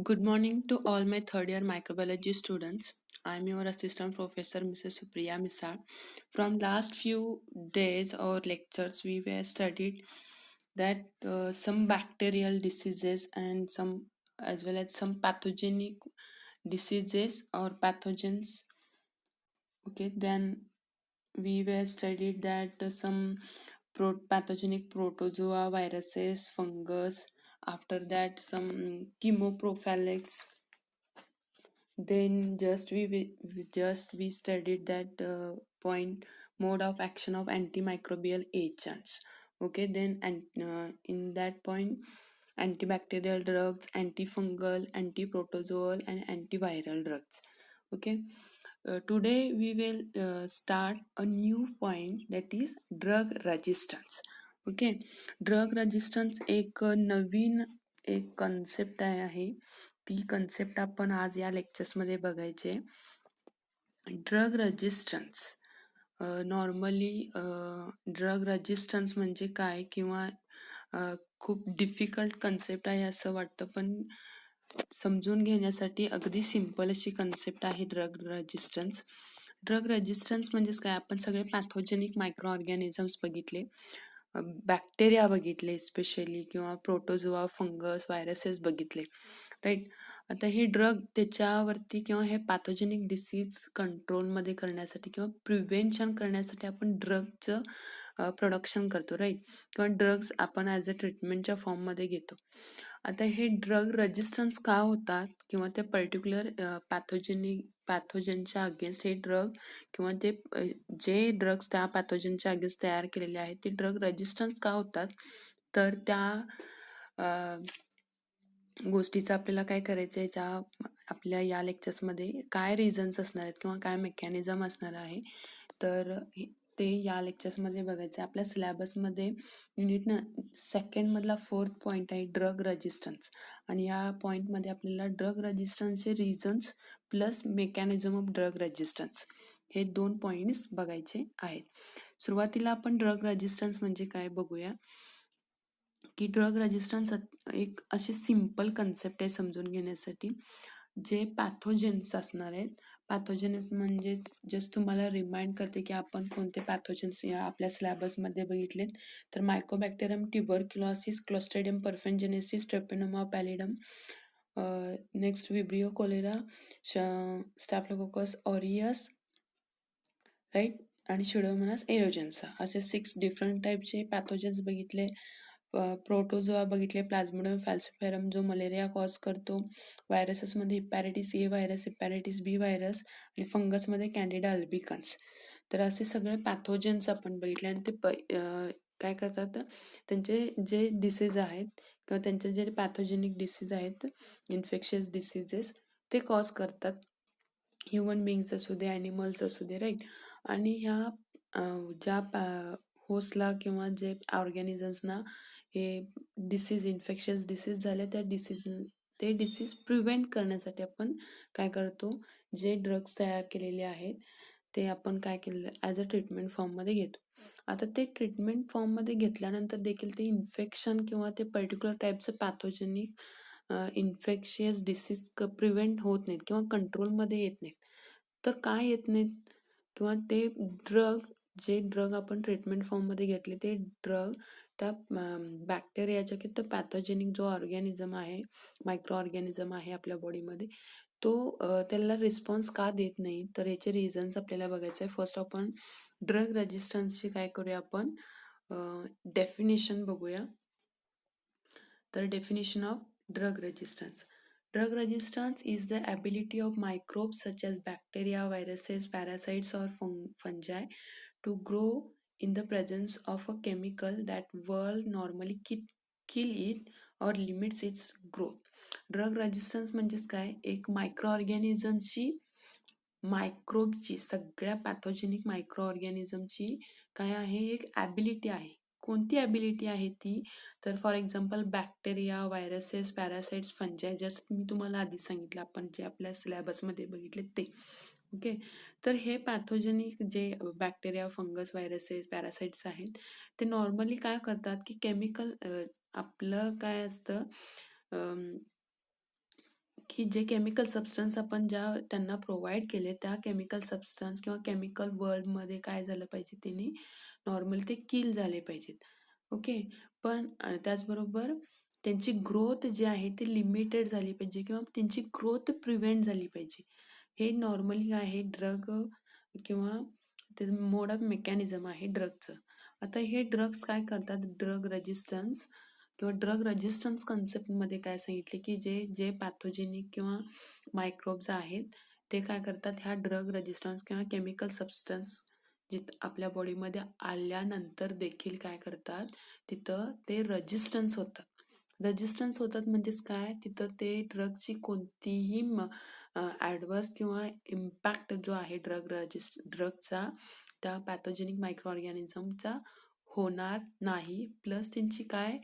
Good morning to all my third year microbiology students. I'm your assistant professor Mrs. Supriya Misal. From last few days or lectures we were studied that some bacterial diseases and some as well as some pathogenic diseases or pathogens. Okay, then we were studied that some pathogenic protozoa, viruses, fungus. After that some chemoprophylactics. Then just we studied that point mode of action of antimicrobial agents. Okay, then and in that point antibacterial drugs, antifungal, antiprotozoal, and antiviral drugs. Okay, today we will start a new point, that is drug resistance. Okay, drug resistance एक नवीन एक concept आहे. ती concept आपण आज या lectures मध्ये बघायचे. Drug resistance normally drug resistance म्हणजे काय किंवा खूप डिफिकल्ट कन्सेप्ट आहे असं वाटतं, पण समजून घेण्यासाठी अगदी सिंपल अशी कन्सेप्ट आहे ड्रग रेजिस्टन्स. ड्रग रेजिस्टन्स म्हणजेच काय, आपण सगळे पॅथोजेनिक मायक्रो ऑर्गॅनिझम्स बघितले, बॅक्टेरिया बघितले स्पेशली, किंवा प्रोटोझोआ, फंगस, व्हायरसेस बघितले, राईट. आता हे ड्रग त्याच्यावरती किंवा हे पॅथोजेनिक डिसीज कंट्रोलमध्ये करण्यासाठी किंवा प्रिव्हेन्शन करण्यासाठी आपण ड्रगचं प्रोडक्शन करतो, राईट, किंवा ड्रग्स आपण ॲज अ ट्रीटमेंटच्या फॉर्ममध्ये घेतो. आता हे ड्रग रेजिस्टन्स का होतात किंवा ते पर्टिक्युलर पॅथोजनच्या अगेन्स्ट हे ड्रग किंवा ते जे ड्रग्स त्या पॅथोजनच्या अगेन्स्ट तयार केलेले आहेत ते ड्रग रेजिस्टन्स का होतात, तर त्या गोष्टीचं आपल्याला काय करायचं आहे, ज्या आपल्या या लेक्चर्समध्ये काय रिझन्स असणार आहेत किंवा काय मेकॅनिझम असणार आहे, तर ते या लेक्चर्समध्ये बघायचं आहे. आपल्या सिलेबसमध्ये युनिट सेकंडमधला 4th पॉईंट आहे ड्रग रेजिस्टन्स, आणि या पॉईंटमध्ये आपल्याला ड्रग रेजिस्टन्सचे reasons plus mechanism of drug resistance हे 2 पॉईंट्स बघायचे आहेत. सुरुवातीला आपण ड्रग रेजिस्टन्स म्हणजे काय बघूया, की ड्रग रेजिस्टन्स एक अशी सिंपल कन्सेप्ट आहे समजून घेण्यासाठी. जे पॅथोजेन्स असणार आहेत, पॅथोजेन्स म्हणजे जस्ट तुम्हाला रिमाइंड करते की आपण कोणते पॅथोजेन्स या आपल्या सिलेबसमध्ये बघितलेत, तर Mycobacterium tuberculosis, Clostridium perfringens, Treponema pallidum, next Vibrio cholerae, Staphylococcus aureus, right, आणि शिडोमोनास एरोजेन्सा, असे 6 डिफरंट टाईपचे पॅथोजेन्स बघितले. प्रोटोझोआ बघितले, प्लाझ्मोडियम फॅल्सिफेरम जो मलेरिया कॉज करतो, व्हायरसेसमध्ये हिपॅटायटिस ए व्हायरस, हिपॅटायटिस बी व्हायरस, आणि फंगसमध्ये कॅन्डिडा अल्बिकन्स. तर असे सगळे पॅथोजेन्स आपण बघितले, आणि ते काय करतात, त्यांचे जे डिसीज आहेत किंवा त्यांचे जे पॅथोजेनिक डिसीज आहेत, इन्फेक्शियस डिसीजेस, ते कॉज करतात. ह्युमन बिंग्स असू दे, ॲनिमल्स असू दे, राईट. आणि ह्या ज्या होस्टला किंवा जे ऑर्गॅनिझम्सना हे डिसीज, इन्फेक्शियस डिसीज झाले, ते डिसीज प्रिव्हेंट करण्यासाठी आपण काय करतो, जे ड्रग्स तयार केलेले आहेत ते आपण काय केलेलं ॲज अ ट्रीटमेंट फॉर्ममध्ये घेतो. आता ते ट्रीटमेंट फॉर्ममध्ये घेतल्यानंतर देखील ते इन्फेक्शन किंवा ते पर्टिक्युलर टाईपचं पॅथोजेनिक इन्फेक्शियस डिसीज प्रिव्हेंट होत नाहीत किंवा कंट्रोलमध्ये येत नाहीत. तर काय येत नाहीत किंवा ते जे ड्रग आपण ट्रीटमेंट फॉर्ममध्ये घेतले ते ड्रग त्या बॅक्टेरियाच्या किंवा पॅथोजेनिक जो ऑर्गॅनिझम आहे, मायक्रो ऑर्गॅनिझम आहे आपल्या बॉडीमध्ये, तो त्याला रिस्पॉन्स का देत नाही, तर याचे रिझन्स आपल्याला बघायचं आहे. फर्स्ट आपण ड्रग रेजिस्टन्सची काय करूया, आपण डेफिनेशन बघूया. तर definition of drug resistance. Drug resistance is the ability of microbes such as bacteria, viruses, parasites, or fungi to grow in the presence of a chemical that will normally kill it or limits its growth. Drug resistance म्हणजेच काय, एक micro ऑर्गॅनिझमची, मायक्रोबची, सगळ्या pathogenic micro ऑर्गॅनिझमची काय आहे, एक ability आहे. कोणती ability आहे ती, तर for example bacteria, viruses, parasites, fungi, just मी तुम्हाला आधी सांगितलं आपण जे आपल्या सिलेबसमध्ये बघितले ते. ओके, तर हे पॅथोजेनिक जे बॅक्टेरिया, फंगस, व्हायरसेस, पॅरासाइट्स आहेत, ते नॉर्मली काय करतात की केमिकल, आपलं काय असतं, की जे केमिकल सबस्टन्स आपण त्यांना प्रोव्हाइड केले, त्या केमिकल सबस्टन्स किंवा केमिकल वर्ल्डमध्ये काय झालं पाहिजे, त्यांनी नॉर्मली ते किल झाले पाहिजेत. ओके. पण त्याचबरोबर त्यांची ग्रोथ जी आहे ती लिमिटेड झाली पाहिजे किंवा त्यांची ग्रोथ प्रिव्हेंट झाली पाहिजे. हे नॉर्मली आहे ड्रग किंवा ते मोड ऑफ मेकॅनिझम आहे ड्रगचं. आता हे ड्रग्स काय करतात, ड्रग रेजिस्टन्स किंवा ड्रग रेजिस्टन्स कन्सेप्टमध्ये काय सांगितले की जे जे पॅथोजेनिक किंवा मायक्रोब्स आहेत ते काय करतात, ह्या ड्रग रेजिस्टन्स किंवा केमिकल सबस्टन्स आपल्या बॉडीमध्ये आल्यानंतर देखील काय करतात, तिथं ते रेजिस्टन्स होतात. रेजिस्टन्स होतात म्हणजेच काय, तिथं ते ड्रगची कोणतीही ॲडवर्स किंवा इम्पॅक्ट जो आहे ड्रगचा त्या पॅथोजेनिक मायक्रो ऑर्गॅनिझमचा होणार नाही. प्लस त्यांची काय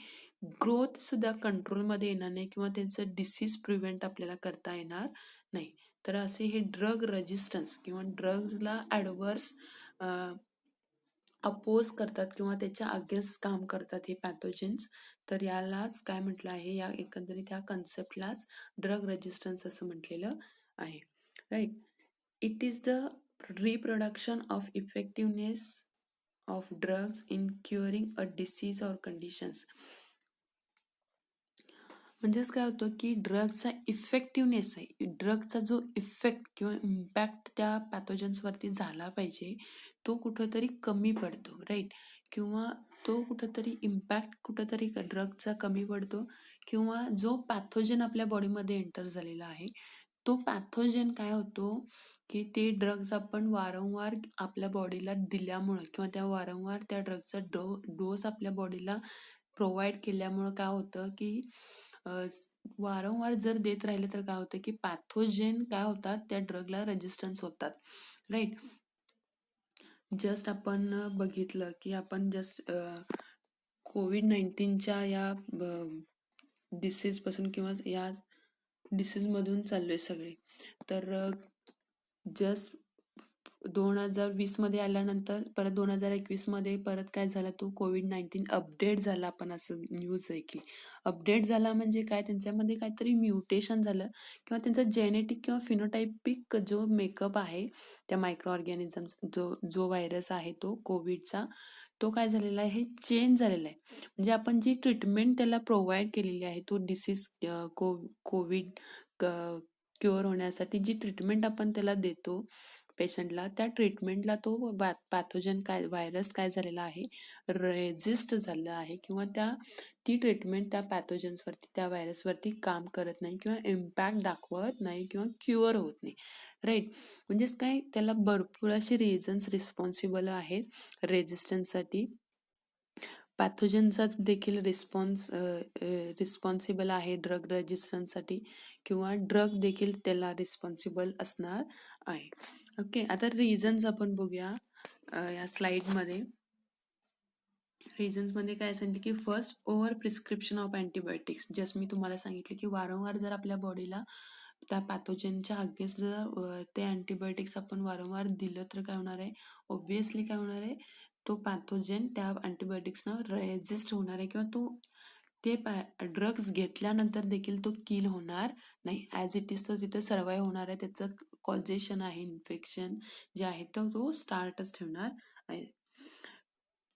ग्रोथ सुद्धा कंट्रोलमध्ये येणार नाही किंवा त्यांचं डिसीज प्रिव्हेंट आपल्याला करता येणार नाही. तर असे हे ड्रग रेजिस्टन्स किंवा ड्रग्जला ॲडवर्स अपोज करतात किंवा त्याच्या अगेन्स्ट काम करतात हे पॅथोजेन्स. तर यालाच काय म्हटलं आहे, या एकंदरीत ह्या कन्सेप्टलाच ड्रग रेजिस्टन्स असं म्हटलेलं आहे. Right. It is the reproduction of effectiveness of drugs in curing a disease or conditions. म्हणजेच काय होतं की ड्रगचा इफेक्टिव्हनेस आहे, ड्रगचा जो इफेक्ट किंवा इम्पॅक्ट त्या पॅथोजन्सवरती झाला पाहिजे तो कुठंतरी कमी पडतो. राईट. किंवा तो कुठंतरी इम्पॅक्ट कुठंतरी ड्रगचा कमी पडतो किंवा जो पॅथोजन आपल्या बॉडीमध्ये एंटर झालेला आहे तो पॅथोजन काय होतो की ते ड्रग्ज आपण वारंवार आपल्या बॉडीला दिल्यामुळं किंवा त्या वारंवार त्या ड्रगचा डोस आपल्या बॉडीला प्रोव्हाइड केल्यामुळं काय होतं की वारंवार जर देत राहिले तर काय होतं की पॅथोजेन काय होतात, त्या ड्रगला रेजिस्टन्स होतात. राईट. जस्ट आपण बघितलं की आपण जस्ट COVID-19च्या या डिसीजपासून किंवा या डिसीजमधून चाललोय सगळे. तर जस्ट 2020मध्ये आल्यानंतर परत 2021मध्ये परत काय झालं, तो COVID-19 अपडेट झाला. आपण असं न्यूज ऐकली. अपडेट झाला म्हणजे काय, त्यांच्यामध्ये काहीतरी म्युटेशन झालं किंवा त्यांचा जेनेटिक किंवा फिनोटायपिक जो मेकअप आहे त्या मायक्रो ऑर्गॅनिझम्स, जो जो व्हायरस आहे तो कोविडचा, तो काय झालेला आहे, चेंज झालेला आहे. म्हणजे आपण जी ट्रीटमेंट त्याला प्रोव्हाइड केलेली आहे, तो डिसीज कोविड क्युअर होण्यासाठी जी ट्रीटमेंट आपण त्याला देतो पेशंटला, त्या ट्रीटमेंटला तो पॅथोजन काय व्हायरस काय झालेला आहे, रेजिस्ट झालेला आहे किंवा ती ट्रीटमेंट त्या पॅथोजन्सवरती त्या व्हायरसवरती काम करत नाही किंवा इम्पॅक्ट दाखवत नाही किंवा क्युअर होत नाही. राईट. म्हणजेच काय, त्याला भरपूर असे रिझन्स रिस्पॉन्सिबल आहेत रेजिस्टन्ससाठी. पॅथोजनचा देखील रिस्पॉन्सिबल आहे ड्रग रेजिस्टन्ससाठी किंवा ड्रग देखील त्याला रिस्पॉन्सिबल असणार आहे. ओके. आता रिझन्स आपण बघूया या स्लाइडमध्ये. रिझन्समध्ये काय सांगितलं की first, over prescription of antibiotics. Just मी तुम्हाला सांगितले की वारंवार जर आपल्या बॉडीला त्या पॅथोजनच्या अगेन्स्ट जर ते अँटीबायोटिक्स आपण वारंवार दिलं तर काय होणार आहे, ऑब्विसली काय होणार आहे, तो पॅथोजन त्या अँटीबायोटिक्सनं रेजिस्ट होणार आहे किंवा ते ड्रग्स घेतल्यानंतर देखील तो किल होणार नाही. ॲज इट इज तो तिथे सर्वाईव्ह होणार आहे. त्याचं कॉजेशन आहे, इन्फेक्शन जे आहे तो स्टार्टच ठेवणार आहे.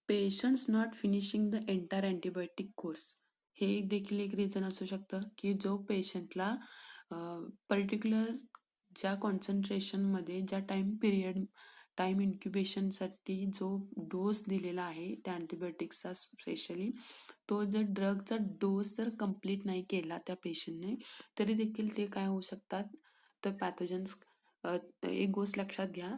Patients not finishing the entire antibiotic course. हे देखील एक रिझन असू शकतं की जो पेशंटला पर्टिक्युलर ज्या कॉन्सन्ट्रेशनमध्ये ज्या टाईम इन्क्युबेशनसाठी जो डोस दिलेला आहे त्या अँटीबायोटिक्सचा स्पेशली, तो जर ड्रगचा डोस जर कंप्लीट नाही केला त्या पेशंटने, तरी देखील ते काय होऊ शकतात, तर पॅथोजन्स. एक गोष्ट लक्षात घ्या,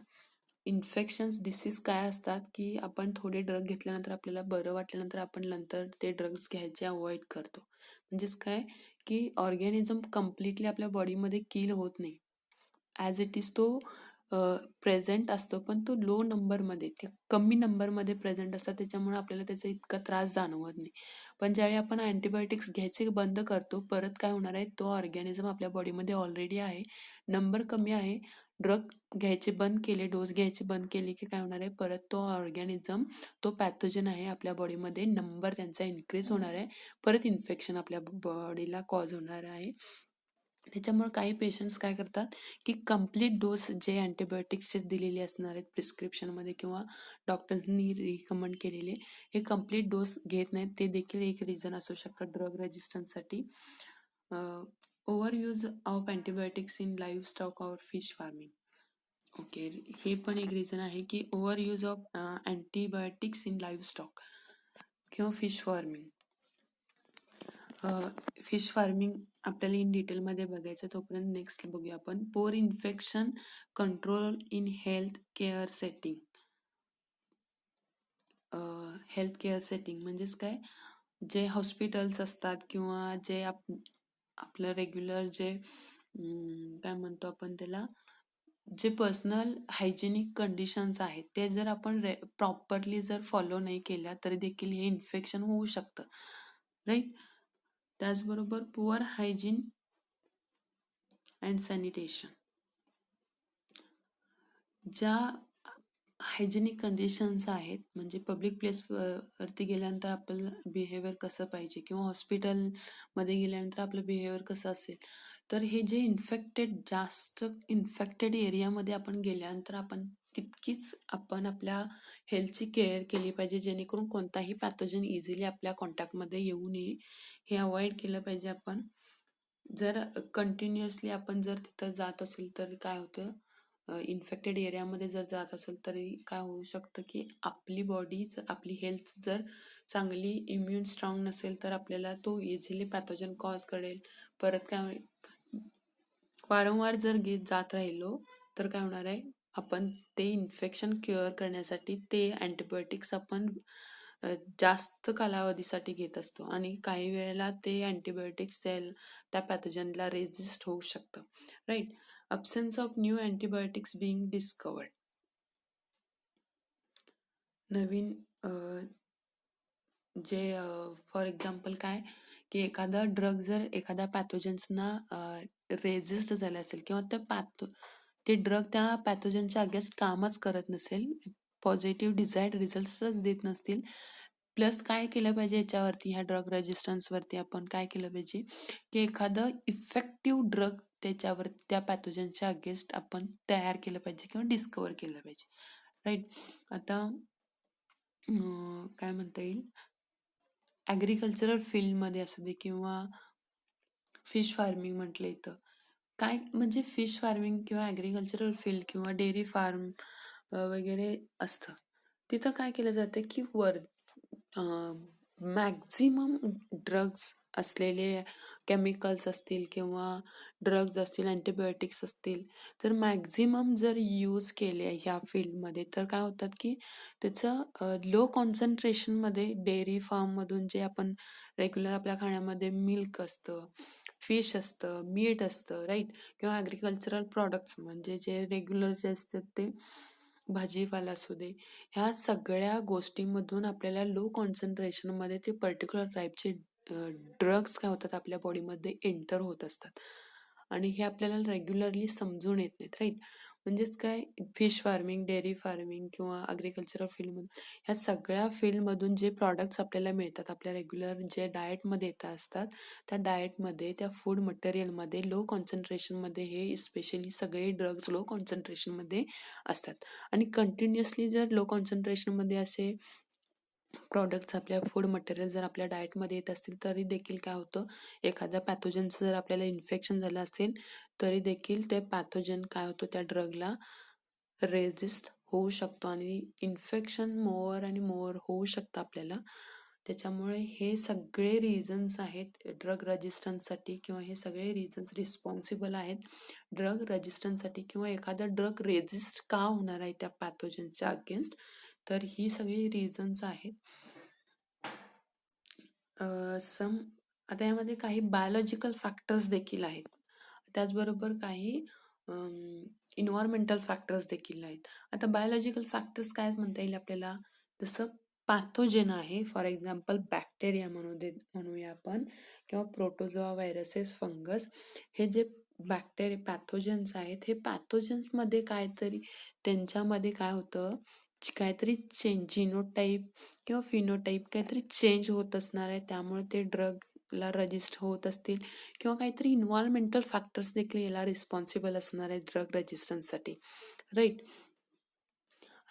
इन्फेक्शन्स डिसीज काय असतात की आपण थोडे ड्रग घेतल्यानंतर आपल्याला बरं वाटल्यानंतर आपण नंतर ते ड्रग्स घ्यायचे अवॉइड करतो. म्हणजेच काय की ऑर्गॅनिझम कम्प्लिटली आपल्या बॉडीमध्ये किल होत नाही. ॲज इट इज तो प्रेझेंट असतो, पण तो लो नंबरमध्ये, ते कमी नंबरमध्ये प्रेझेंट असतात, त्याच्यामुळे आपल्याला त्याचा इतका त्रास जाणवत नाही. पण ज्यावेळी आपण अँटीबायोटिक्स घ्यायचे बंद करतो, परत काय होणार आहे, तो ऑर्गॅनिझम आपल्या बॉडीमध्ये ऑलरेडी आहे, नंबर कमी आहे, ड्रग घ्यायचे बंद केले, डोस घ्यायचे बंद केले की काय होणार आहे, परत तो ऑर्गॅनिझम, तो पॅथोजन आहे आपल्या बॉडीमध्ये, नंबर त्यांचा इन्क्रीज होणार आहे, परत इन्फेक्शन आपल्या बॉडीला कॉज होणार आहे. त्याच्यामुळे काही पेशंट्स काय करतात, की कंप्लीट डोस जे अँटिबायोटिक्सचे दिलेले असणार आहेत प्रिस्क्रिप्शनमध्ये किंवा डॉक्टरनी रिकमेंड केलेले, हे कंप्लीट डोस घेत नाहीत. ते देखील एक रिझन असू शकतं ड्रग रेजिस्टन्ससाठी. Over use of antibiotics in livestock or fish farming. Okay, हे पण एक रिझन आहे की over use of antibiotics in livestock किंवा फिश फार्मिंग. फिश फार्मिंग आपल्याला इन डिटेलमध्ये बघायचं, तोपर्यंत नेक्स्ट बघूया आपण. Poor infection control in health care setting. Health care setting म्हणजेच काय, जे हॉस्पिटल्स असतात किंवा जे आपलं रेग्युलर जे काय म्हणतो आपण त्याला, जे पर्सनल हायजेनिक कंडिशन्स आहेत ते जर आपण प्रॉपरली जर फॉलो नाही केल्या तरी देखील हे इन्फेक्शन होऊ शकतं, राईट. त्याचबरोबर पुअर हायजीन अँड सॅनिटेशन. ज्या हायजेनिक कंडिशन्स आहेत, म्हणजे पब्लिक प्लेस वरती गेल्यानंतर आपलं बिहेवियर कसं पाहिजे किंवा हॉस्पिटलमध्ये गेल्यानंतर आपलं बिहेवियर कसं असेल, तर हे जे जास्त इन्फेक्टेड एरियामध्ये आपण गेल्यानंतर आपण तितकीच आपण आपल्या हेल्थची केअर केली पाहिजे, जेणेकरून कोणताही पॅथोजन इझिली आपल्या कॉन्टॅक्टमध्ये येऊ नये. हे अवॉइड केलं पाहिजे आपण. जर कंटिन्युअसली आपण जर तिथं जात असेल तर काय होतं, इन्फेक्टेड एरियामध्ये जर जात असेल तरी काय होऊ शकतं, की आपली बॉडी आपली हेल्थ जर चांगली इम्युन स्ट्रॉंग नसेल तर आपल्याला तो इझिली पॅथोजन कॉज करेल. परत काय, वारंवार जर जात राहिलो तर काय होणार आहे, आपण ते इन्फेक्शन क्युअर करण्यासाठी ते अँटिबायोटिक्स आपण जास्त कालावधीसाठी घेत असतो आणि काही वेळेला ते अँटिबायोटिक्स त्या पॅथोजनला रेजिस्ट होऊ शकतं, right. absence of new antibiotics being discovered. नवीन जे फॉर एक्झाम्पल काय, की एखादा ड्रग जर एखाद्या पॅथोजन्सना रेजिस्ट झाला असेल किंवा ते ड्रग त्या पॅथोजनच्या अगेन्स्ट कामच करत नसेल, पॉझिटिव्ह डिझायर्ड रिझल्ट्सच देत नसतील, प्लस काय केलं पाहिजे याच्यावरती, ह्या ड्रग रेजिस्टन्सवरती आपण काय केलं पाहिजे, की एखादं इफेक्टिव्ह ड्रग त्याच्यावर त्या पॅथोजनच्या अगेन्स्ट आपण तयार केलं पाहिजे किंवा डिस्कवर केलं पाहिजे, राईट. आता काय म्हणता येईल, ॲग्रिकल्चरल फील्डमध्ये असू दे किंवा फिश फार्मिंग म्हटलं इथं, काय म्हणजे फिश फार्मिंग किंवा ॲग्रिकल्चरल फील्ड किंवा डेअरी फार्म वगैरे असतं, तिथं काय केलं जातं की मॅक्झिमम ड्रग्स असलेले केमिकल्स असतील किंवा ड्रग्ज असतील, अँटिबायोटिक्स असतील, तर मॅक्झिमम जर यूज केले ह्या फील्डमध्ये तर काय होतात, की त्याचं लो कॉन्सन्ट्रेशनमध्ये डेअरी फार्ममधून जे आपण रेग्युलर आपल्या खाण्यामध्ये मिल्क असतं, फिश असतं, मीट असतं, राईट, किंवा ॲग्रिकल्चरल प्रॉडक्ट्स म्हणजे जे रेग्युलर जे असतात ते भाजीपाला असू दे, ह्या सगळ्या गोष्टींमधून आपल्याला लो कॉन्सन्ट्रेशनमध्ये ते पर्टिक्युलर टाईपचे ड्रग्स काय होतात आपल्या बॉडीमध्ये एंटर होत असतात आणि हे आपल्याला रेग्युलरली समजून येत नाहीत, राईट. म्हणजेच काय, फिश फार्मिंग, डेअरी फार्मिंग किंवा अग्रिकल्चरल फील्डमधून ह्या सगळ्या फील्डमधून जे प्रॉडक्ट्स आपल्याला मिळतात, आपल्या रेग्युलर जे डाएटमध्ये येत असतात, त्या डाएटमध्ये, त्या फूड मटेरियलमध्ये लो कॉन्सन्ट्रेशनमध्ये हे स्पेशली सगळे ड्रग्स लो कॉन्सन्ट्रेशनमध्ये असतात आणि कंटिन्युअसली जर लो कॉन्सन्ट्रेशनमध्ये असे प्रॉडक्ट्स आपल्या फूड मटेरियल जर आपल्या डाएटमध्ये येत असतील तरी देखील काय होतं, एखाद्या पॅथोजनचं जर आपल्याला इन्फेक्शन झालं असेल तरी देखील ते पॅथोजन काय होतं, त्या ड्रगला रेजिस्ट होऊ शकतो आणि इन्फेक्शन मोर आणि मोर होऊ शकतं आपल्याला. त्याच्यामुळे हे सगळे रिझन्स आहेत ड्रग रेजिस्टन्ससाठी किंवा हे सगळे रिझन्स रिस्पॉन्सिबल आहेत ड्रग रेजिस्टन्ससाठी किंवा एखादा ड्रग रेजिस्ट का होणार आहे त्या पॅथोजनच्या अगेन्स्ट, तर ही सगळी रिझन्स आहेत. आता यामध्ये काही बायोलॉजिकल फॅक्टर्स देखील आहेत, त्याचबरोबर काही इन्व्हायरमेंटल फॅक्टर्स देखील आहेत. आता बायोलॉजिकल फॅक्टर्स काय म्हणता येईल आपल्याला, जसं पॅथोजेन आहे, फॉर एक्झाम्पल बॅक्टेरिया म्हणूया आपण किंवा प्रोटोझोआ, व्हायरसेस, फंगस, हे जे पॅथोजन्स आहेत, हे पॅथोजन्समध्ये काहीतरी त्यांच्यामध्ये काय होतं, काहीतरी जीनोटाईप किंवा फिनोटाईप काहीतरी चेंज होत असणार आहे, त्यामुळे ते ड्रग ड्रगला रजिस्टर होत असतील किंवा काहीतरी इन्व्हायरमेंटल फॅक्टर्स देखील याला रिस्पॉन्सिबल असणार आहे ड्रग रेजिस्टन्ससाठी, राईट.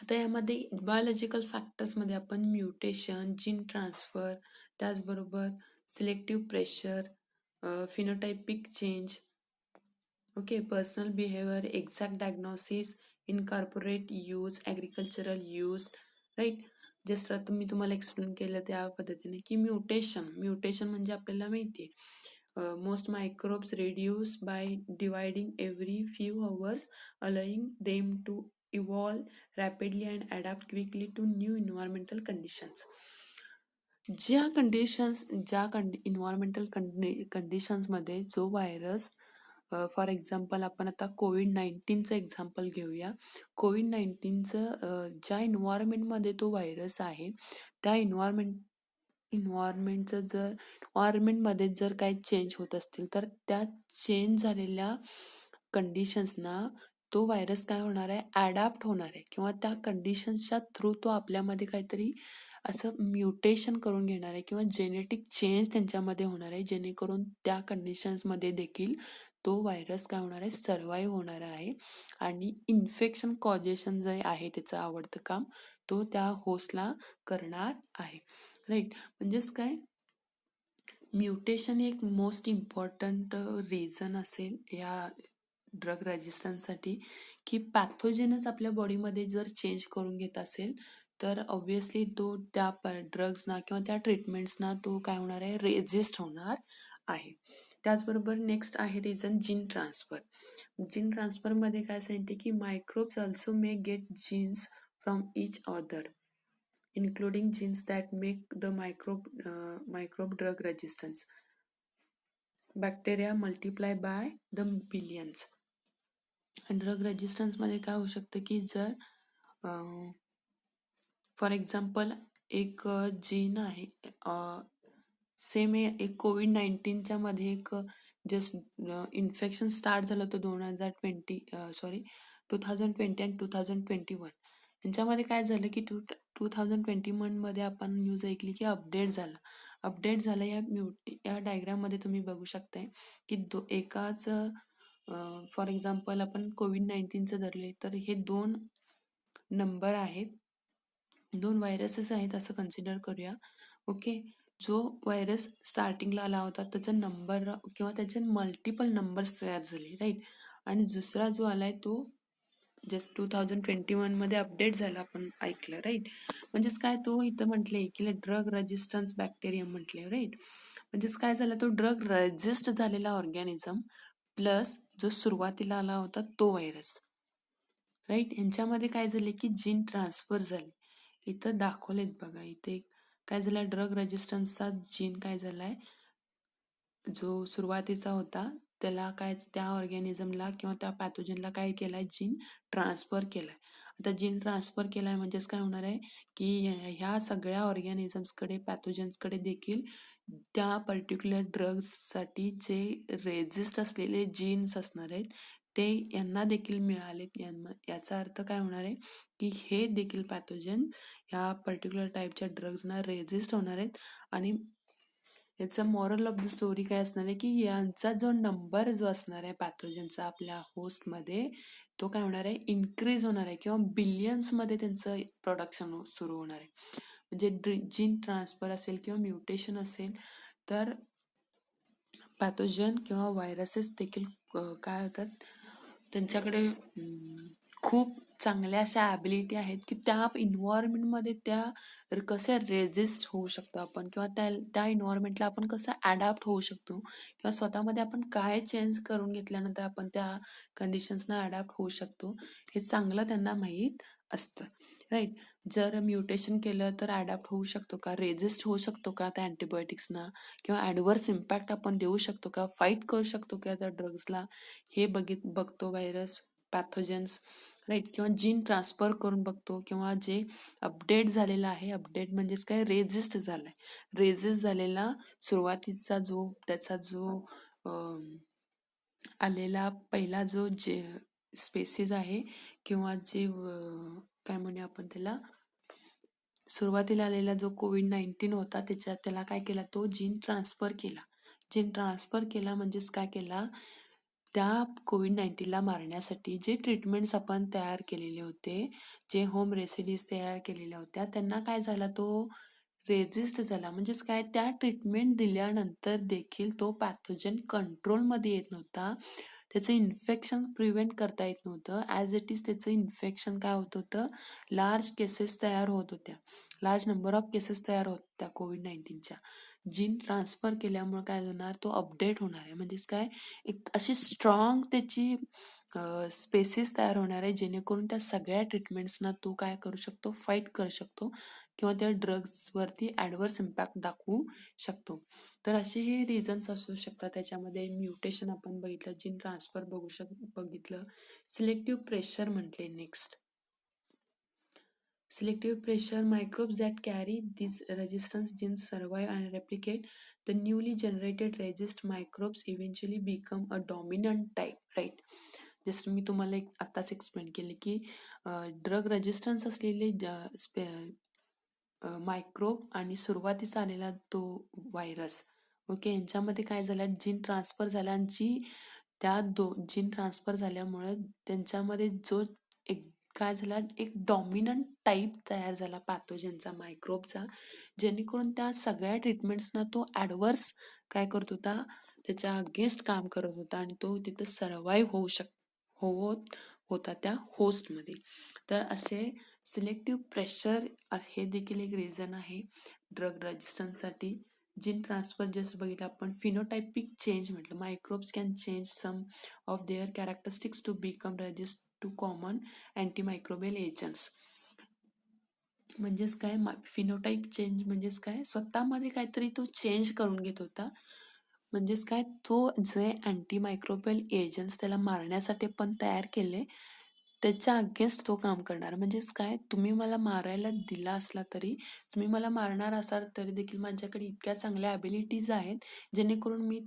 आता यामध्ये बायोलॉजिकल फॅक्टर्समध्ये आपण म्युटेशन, जीन ट्रान्सफर, त्याचबरोबर selective pressure, phenotypic change, okay, personal behaviour, exact diagnosis, incorporate use, agricultural use, right. Just आता मी तुम्हाला एक्सप्लेन केलं त्या पद्धतीने की म्युटेशन म्हणजे आपल्याला माहिती आहे most microbes reduce by dividing every few hours, allowing them to evolve rapidly and adapt quickly to new environmental conditions. ज्या इन्व्हायरमेंटल कंडिशन्समध्ये जो व्हायरस, फॉर एक्झाम्पल आपण आता कोविड-19चं एक्झाम्पल घेऊया. कोविड-19चं ज्या इन्व्हायरमेंटमध्ये तो व्हायरस आहे त्या इन्व्हायरमेंटमध्ये जर काही चेंज होत असतील तर त्या चेंज झालेल्या कंडिशन्सना तो व्हायरस काय होणार आहे, ॲडॅप्ट होणार आहे किंवा त्या कंडिशन्सच्या थ्रू तो आपल्यामध्ये काहीतरी असं म्युटेशन करून घेणार आहे किंवा जेनेटिक चेंज त्यांच्यामध्ये होणार आहे, जेणेकरून त्या कंडिशन्समध्ये देखील तो व्हायरस काय होणार आहे, सर्वाईव्ह होणार आहे आणि इन्फेक्शन कॉजेशन जे आहे त्याचं आवडतं काम तो त्या होस्टला करणार आहे, राईट. म्हणजेच काय, म्युटेशन एक मोस्ट इम्पॉर्टंट रिझन असेल या ड्रग रेजिस्टन्ससाठी, की पॅथोजेनच आपल्या बॉडीमध्ये जर चेंज करून घेत असेल तर ऑब्व्हियसली तो त्या ड्रग्सना किंवा त्या ट्रीटमेंट्सना तो काय होणार आहे, रेजिस्ट होणार आहे. त्याचबरोबर नेक्स्ट आहे रिझन जीन ट्रान्सफर. जीन ट्रान्सफरमध्ये काय सांगितले की microbes also may get genes from each other, including genes that make the microbe drug resistance. Bacteria multiply by the billions. आणि ड्रग रेजिस्टन्समध्ये काय होऊ शकतं की जर फॉर एक्झाम्पल एक जीन आहे, सेम एक कोविड-19च्या मध्ये एक जस्ट इन्फेक्शन स्टार्ट झालं होतं 2020 आणि 2021. यांच्यामध्ये काय झालं की 2021मध्ये आपण न्यूज ऐकली की अपडेट झालं. या डायग्राममध्ये तुम्ही बघू शकताय की एकाच फॉर एक्झाम्पल आपण कोविड-19चं धरले तर हे 2 नंबर आहेत, 2 व्हायरसेस आहेत असं कन्सिडर करूया, ओके. जो व्हायरस स्टार्टिंगला आला होता त्याचा नंबर किंवा त्याचे मल्टिपल नंबर्स तयार झाले, राईट. आणि दुसरा जो आलाय तो जस्ट 2021मध्ये अपडेट झाला, आपण ऐकलं, राईट. म्हणजेच काय, तो इथं म्हटले की ड्रग रेजिस्टन्स बॅक्टेरियम म्हटले, राईट. म्हणजेच काय झालं, तो ड्रग रेजिस्ट झालेला ऑर्गॅनिझम प्लस जो सुरुवातीला आला होता तो व्हायरस, राईट. यांच्यामध्ये काय झाले की जीन ट्रान्सफर झाले. इथं दाखवलेत बघा, इथे काय झालं, ड्रग रेजिस्टन्सचा जीन काय झालाय, जो सुरुवातीचा होता त्याला काय, त्या ऑर्गॅनिझमला किंवा त्या पॅथोजनला काय केलाय, जीन ट्रान्सफर केलाय. आता जीन ट्रान्सफर केलाय म्हणजेच काय होणार आहे की ह्या सगळ्या ऑर्गॅनिझम्सकडे, पॅथोजन्सकडे देखील त्या पर्टिक्युलर ड्रग्ससाठी जे रेजिस्ट असलेले जीन्स असणार आहेत ते यांना देखील मिळालेत. याचा अर्थ काय होणार आहे की हे देखील पॅथोजन ह्या पर्टिक्युलर टाईपच्या ड्रग्सना रेजिस्ट होणार आहेत. आणि याचा मॉरल ऑफ द स्टोरी काय असणार आहे की यांचा जो नंबर जो असणार आहे पॅथोजनचा आपल्या होस्टमध्ये तो काय होणार आहे, इन्क्रीज होणार आहे किंवा बिलियन्समध्ये त्यांचं प्रोडक्शन सुरू होणार आहे. म्हणजे जीन ट्रान्सफर असेल किंवा म्युटेशन असेल तर पॅथोजन किंवा व्हायरसेस देखील काय होतात, त्यांच्याकडे खूप चांगल्या अशा ॲबिलिटी आहेत की त्या इन्व्हायरमेंटमध्ये त्या कसं रेजिस्ट होऊ शकतो आपण किंवा त्या इन्व्हायरमेंटला आपण कसं ॲडॅप्ट होऊ शकतो किंवा स्वतःमध्ये आपण काय चेंज करून घेतल्यानंतर आपण त्या कंडिशन्सना ॲडॅप्ट होऊ शकतो हे चांगलं त्यांना माहीत असतं, राईट. जर म्युटेशन केलं तर ॲडॅप्ट होऊ शकतो का, रेजिस्ट होऊ शकतो का त्या अँटीबायोटिक्सना किंवा ॲडव्हर्स इम्पॅक्ट आपण देऊ शकतो का, फाईट करू शकतो का त्या ड्रग्सला, हे बघतो व्हायरस, पॅथोजन्स, राईट. किंवा जीन ट्रान्सफर करून बघतो किंवा जे अपडेट झालेलं आहे, अपडेट म्हणजेच काय, रेजिस्ट झालेला सुरुवातीचा त्याचा जो आलेला पहिला जो स्पेसिस आहे किंवा जे काय म्हणूया आपण त्याला, सुरुवातीला आलेला जो कोविड-19 होता त्याला काय केला, तो जीन ट्रान्सफर केला, जीन ट्रान्सफर केला म्हणजेच काय केला, त्या कोविड-19ला मारण्यासाठी जे ट्रीटमेंट्स आपण तयार केलेले होते, जे होम रेसिडीज तयार केलेल्या होत्या, त्यांना काय झाला, तो रेजिस्ट झाला. म्हणजेच काय, त्या ट्रीटमेंट दिल्यानंतर देखील तो पॅथोजन कंट्रोलमध्ये येत नव्हता. त्याचं इन्फेक्शन प्रिव्हेंट करता येत नव्हतं. ॲज इट इज त्याचं इन्फेक्शन काय होत होतं, लार्ज केसेस तयार होत होत्या. लार्ज नंबर ऑफ केसेस तयार होत होत्या कोविड-19च्या. जीन ट्रान्सफर केल्यामुळे काय होणार, तो अपडेट होणार आहे. म्हणजेच काय, एक अशी स्ट्रॉंग त्याची स्पेसिस तयार होणार आहे, जेणेकरून त्या सगळ्या ट्रीटमेंट्सना तो काय करू शकतो, फाईट करू शकतो किंवा त्या ड्रग्सवरती ॲडव्हर्स इम्पॅक्ट दाखवू शकतो. तर असे हे रिझन्स असू शकतात. त्याच्यामध्ये म्युटेशन आपण बघितलं, जीन ट्रान्सफर बघितलं, सिलेक्टिव्ह प्रेशर म्हटले. Next, selective pressure microbes that carry these resistance genes survive and replicate. The newly generated resist microbes eventually become a dominant type, right? जसं मी तुम्हाला आत्ताच एक्सप्लेन केले की ड्रग रेजिस्टन्स असलेले मायक्रोब आणि सुरुवातीचा आलेला तो व्हायरस, ओके, यांच्यामध्ये काय झालं, जीन ट्रान्सफर झाला आणि त्या जीन ट्रान्सफर झाल्यामुळे त्यांच्यामध्ये जो एक काय झाला, एक डॉमिनंट टाईप तयार झाला पॅथोजनचा, मायक्रोबचा, जेणेकरून त्या सगळ्या ट्रीटमेंट्सना तो ॲडव्हर्स काय करत होता, त्याच्या अगेन्स्ट काम करत होता आणि तो तिथं सर्वाईव्ह होत होता त्या होस्टमध्ये. तर असे सिलेक्टिव्ह प्रेशर हे देखील एक रिझन आहे ड्रग रेजिस्टन्ससाठी. जीन ट्रान्सफर जसं बघितलं आपण, फिनोटायपिक चेंज म्हटलं, microbes can change some of their characteristics to become resist to common antimicrobial agents. म्हणजेच काय, फिनोटाईप चेंज म्हणजेच काय, स्वतःमध्ये काहीतरी तो चेंज करून घेत होता. म्हणजेच काय, तो जे अँटीमायक्रोबियल एजंट्स त्याला मारण्यासाठी पण तयार केले, त्याच्या अगेन्स्ट तो काम करणार. म्हणजेच काय, तुम्ही मला मारायला दिला असला तरी, तुम्ही मला मारणार असाल तरी देखील माझ्याकडे इतक्या चांगल्या ॲबिलिटीज आहेत, जेणेकरून मी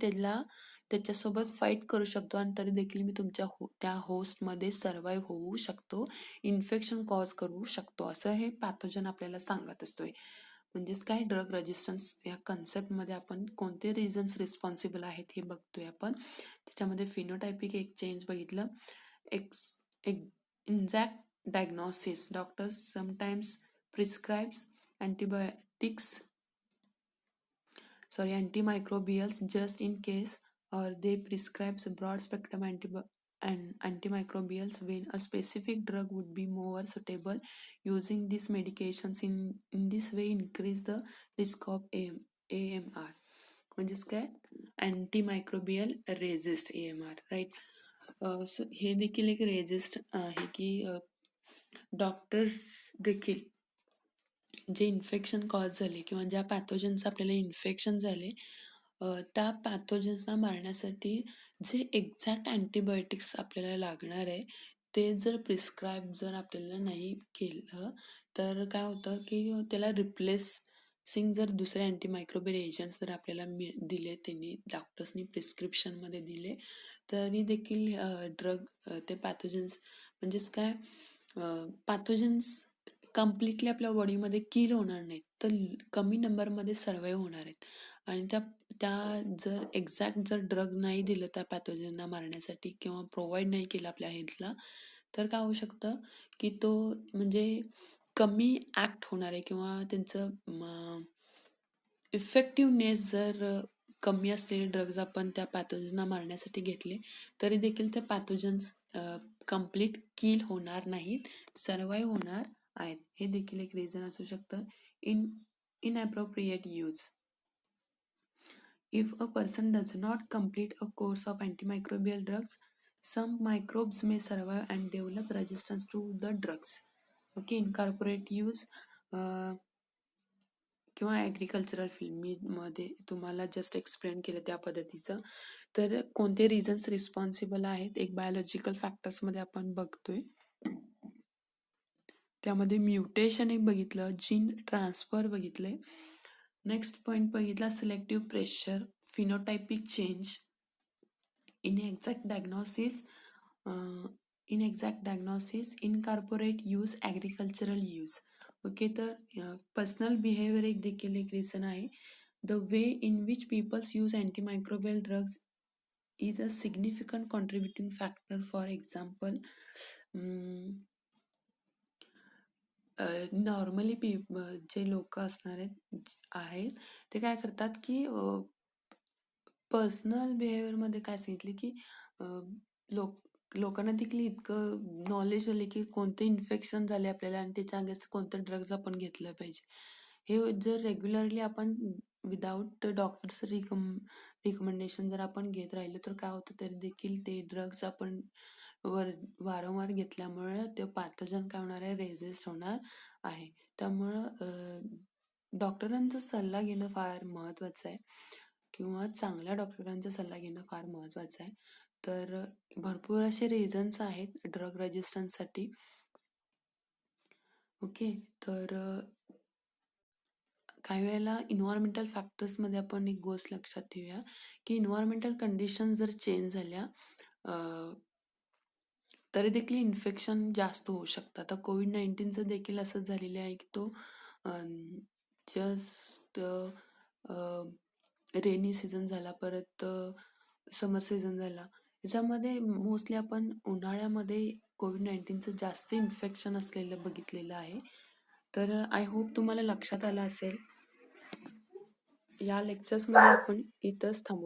त्याच्यासोबत फाईट करू शकतो आणि तरी देखील मी त्या होस्टमध्ये सर्वाईव्ह होऊ शकतो, इन्फेक्शन कॉज करू शकतो, असं हे पॅथोजन आपल्याला सांगत असतोय. म्हणजेच काय, ड्रग रेजिस्टन्स या कन्सेप्टमध्ये आपण कोणते रिझन्स रिस्पॉन्सिबल आहेत हे बघतोय आपण. त्याच्यामध्ये फिनोटायपिक एक चेंज बघितलं, exact diagnosis. Doctors sometimes prescribes antimicrobials just in case, or they prescribe broad spectrum antimicrobials when a specific drug would be more suitable. Using these medications in this way increase the risk of AMR. म्हणजेच काय, antimicrobial resist, AMR, right. So हे देखील एक resist आहे की doctors देखील जे infection cause झाले किंवा ज्या पॅथोजन्स आपल्याला इन्फेक्शन झाले, त्या पॅथोजन्सना मारण्यासाठी जे एक्झॅक्ट अँटीबायोटिक्स आपल्याला लागणार आहे, ते जर प्रिस्क्राईब जर आपल्याला नाही केलं तर काय होतं की त्याला रिप्लेसिंग जर दुसरे अँटीमायक्रोबियल एजंट्स जर आपल्याला दिले, त्यांनी डॉक्टर्सनी प्रिस्क्रिप्शनमध्ये दिले, तरी देखील ते पॅथोजन्स म्हणजेच काय, पॅथोजन्स कम्प्लिटली आपल्या बॉडीमध्ये किल होणार नाहीत, तर कमी नंबरमध्ये सर्वाईव्ह होणार आहेत. आणि त्या जर एक्झॅक्ट जर ड्रग नाही दिलं त्या पॅथोजनना मारण्यासाठी किंवा प्रोव्हाइड नाही केलं आपल्या हेल्थला, तर काय होऊ शकतं की तो म्हणजे कमी ॲक्ट होणार आहे किंवा त्यांचं इफेक्टिव्हनेस जर कमी असलेले ड्रग्ज आपण त्या पॅथोजनना मारण्यासाठी घेतले, तरी देखील ते पॅथोजन्स कम्प्लीट किल होणार नाहीत, सर्वाईव्ह होणार आहेत. हे देखील एक रिझन असू शकतं. इनॲप्रोप्रिएट use. If a person does not complete a course of antimicrobial drugs, some microbes may survive and develop resistance to the drugs. Okay, incorporate use किंवा ॲग्रिकल्चरल फील्डमध्ये तुम्हाला जस्ट एक्सप्लेन केलं त्या पद्धतीचं. तर कोणते रिझन्स रिस्पॉन्सिबल आहेत, एक बायोलॉजिकल फॅक्टर्समध्ये आपण बघतोय. त्यामध्ये म्युटेशन एक बघितलं, जीन ट्रान्सफर बघितले. नेक्स्ट पॉईंट बघितला selective pressure, phenotypic change, inexact diagnosis, incorporate use, agricultural use. Okay, तर पर्सनल बिहेवियर एक देखील एक रिझन आहे. The way in which people use antimicrobial drugs is a significant contributing factor. For example, normally जे लोक असणार आहेत ते काय करतात की पर्सनल बिहेवियरमध्ये काय सांगितले की लोकांना देखील इतकं नॉलेज आले की कोणतं इन्फेक्शन झाले आपल्याला आणि त्याच्या अगेन्स्ट कोणतं ड्रग्ज आपण घेतलं पाहिजे. हे जर रेग्युलरली आपण विदाऊट डॉक्टर्स रिकमेंडेशन जर आपण घेत राहिलो तर काय होतं, तरी देखील ते ड्रग्ज आपण वारंवार घेतल्यामुळे ते पॅथोजन काय होणार आहे, रेजिस्ट होणार आहे. त्यामुळं डॉक्टरांचा सल्ला घेणं फार महत्त्वाचं आहे किंवा चांगल्या डॉक्टरांचा सल्ला घेणं फार महत्त्वाचं आहे. तर भरपूर असे रिझन्स आहेत ड्रग रेजिस्टन्ससाठी. ओके. तर काही वेळेला इन्व्हायरमेंटल फॅक्टर्समध्ये आपण एक गोष्ट लक्षात ठेवूया की इन्व्हायरमेंटल कंडिशन जर चेंज झाल्या तरी देखील इन्फेक्शन जास्त होऊ शकतं. आता कोविड-19चं देखील असंच झालेलं आहे की तो जस्ट रेनी सीझन झाला, परत समर सीझन झाला. याच्यामध्ये मोस्टली आपण उन्हाळ्यामध्ये कोविड-19चं जास्त इन्फेक्शन असलेलं बघितलेलं आहे. तर आय होप तुम्हाला लक्षात आलं असेल. या लेक्चर्समध्ये आपण इथंच थांबूया.